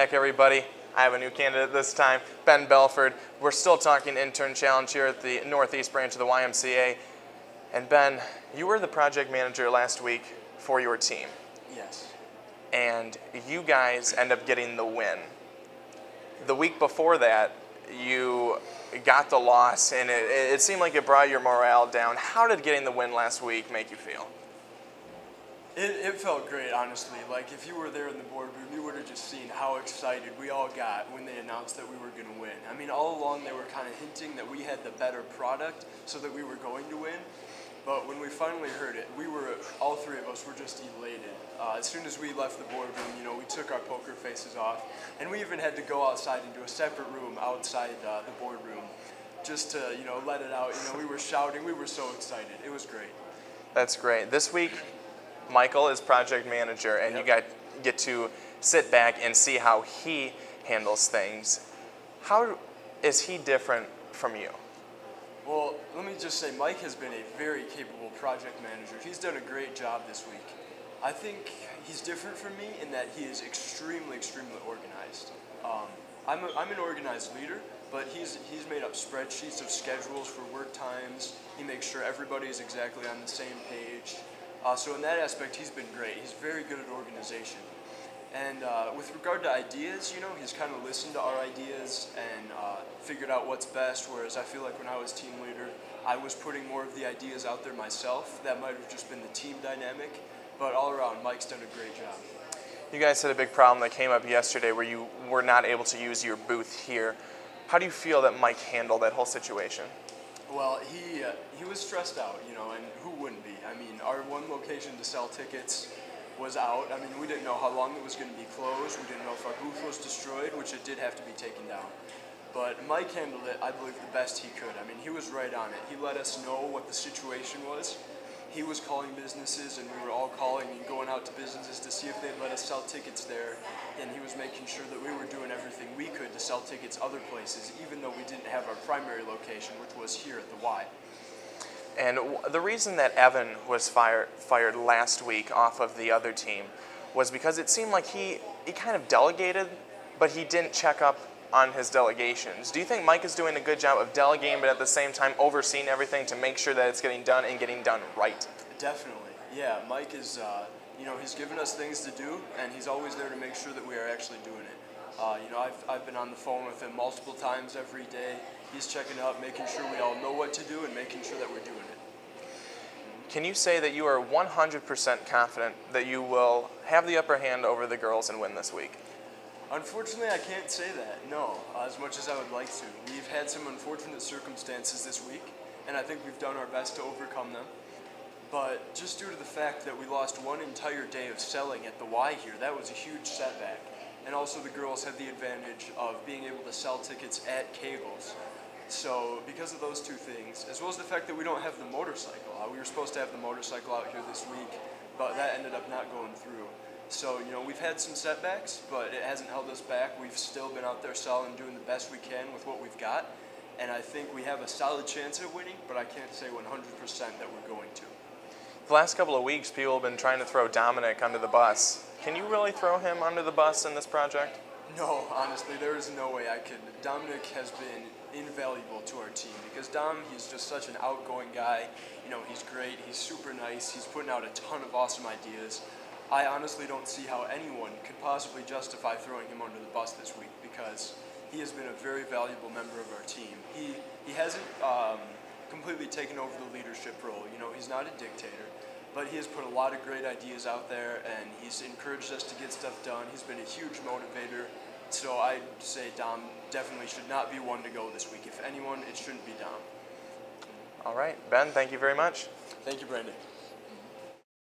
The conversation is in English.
back, everybody. I have a new candidate this time, Ben Belford. We're still talking intern challenge here at the Northeast branch of the YMCA. And Ben, you were the project manager last week for your team. Yes. And you guys end up getting the win. The week before that, you got the loss, and it seemed like it brought your morale down. How did getting the win last week make you feel? It felt great, honestly. Like, if you were there in the boardroom, you would have just seen how excited we all got when they announced that we were going to win. I mean, all along they were kind of hinting that we had the better product so that we were going to win. But when we finally heard it, all three of us were just elated. As soon as we left the boardroom, we took our poker faces off, and we even had to go outside into a separate room outside the boardroom just to, let it out. We were shouting. We were so excited. It was great. That's great. This week, Michael is project manager, and Yep. you get to sit back and see how he handles things. How is he different from you? Well, let me just say, Mike has been a very capable project manager. He's done a great job this week. I think he's different from me in that he is extremely, extremely organized. I'm an organized leader, but he's made up spreadsheets of schedules for work times. He makes sure everybody is exactly on the same page. So in that aspect, he's been great. He's very good at organization. And with regard to ideas, he's kind of listened to our ideas and figured out what's best, whereas I feel like when I was team leader, I was putting more of the ideas out there myself. That might have just been the team dynamic, but all around, Mike's done a great job. You guys had a big problem that came up yesterday where you were not able to use your booth here. How do you feel that Mike handled that whole situation? Well, he was stressed out, and who wouldn't be? I mean, our one location to sell tickets was out. I mean, we didn't know how long it was going to be closed. We didn't know if our booth was destroyed, which it did have to be taken down. But Mike handled it, I believe, the best he could. I mean, he was right on it. He let us know what the situation was. He was calling businesses, and we were all calling and going out to businesses to see if they'd let us sell tickets there. And he was making sure that we were doing everything we could to sell tickets other places, even though we didn't have our primary location, which was here at the Y. And the reason that Evan was fired last week off of the other team was because it seemed like he kind of delegated, but he didn't check up on his delegations. Do you think Mike is doing a good job of delegating, but at the same time overseeing everything to make sure that it's getting done and getting done right? Definitely. Yeah, Mike is, he's given us things to do, and he's always there to make sure that we are actually doing it. I've been on the phone with him multiple times every day. He's checking up, making sure we all know what to do, and making sure that we're doing it. Can you say that you are 100% confident that you will have the upper hand over the girls and win this week? Unfortunately, I can't say that, no, as much as I would like to. We've had some unfortunate circumstances this week, and I think we've done our best to overcome them. But just due to the fact that we lost one entire day of selling at the Y here, that was a huge setback. And also the girls had the advantage of being able to sell tickets at Kegel's. So because of those two things, as well as the fact that we don't have the motorcycle, we were supposed to have the motorcycle out here this week, but that ended up not going through. So, we've had some setbacks, but it hasn't held us back. We've still been out there selling, doing the best we can with what we've got. And I think we have a solid chance at winning, but I can't say 100% that we're going to. The last couple of weeks, people have been trying to throw Dominic under the bus. Can you really throw him under the bus in this project? No, honestly, there is no way I could. Dominic has been invaluable to our team because Dom, he's just such an outgoing guy. He's great. He's super nice. He's putting out a ton of awesome ideas. I honestly don't see how anyone could possibly justify throwing him under the bus this week because he has been a very valuable member of our team. He hasn't completely taken over the leadership role. He's not a dictator, but he has put a lot of great ideas out there, and he's encouraged us to get stuff done. He's been a huge motivator, so I'd say Dom definitely should not be one to go this week. If anyone, it shouldn't be Dom. All right, Ben, thank you very much. Thank you, Brandon.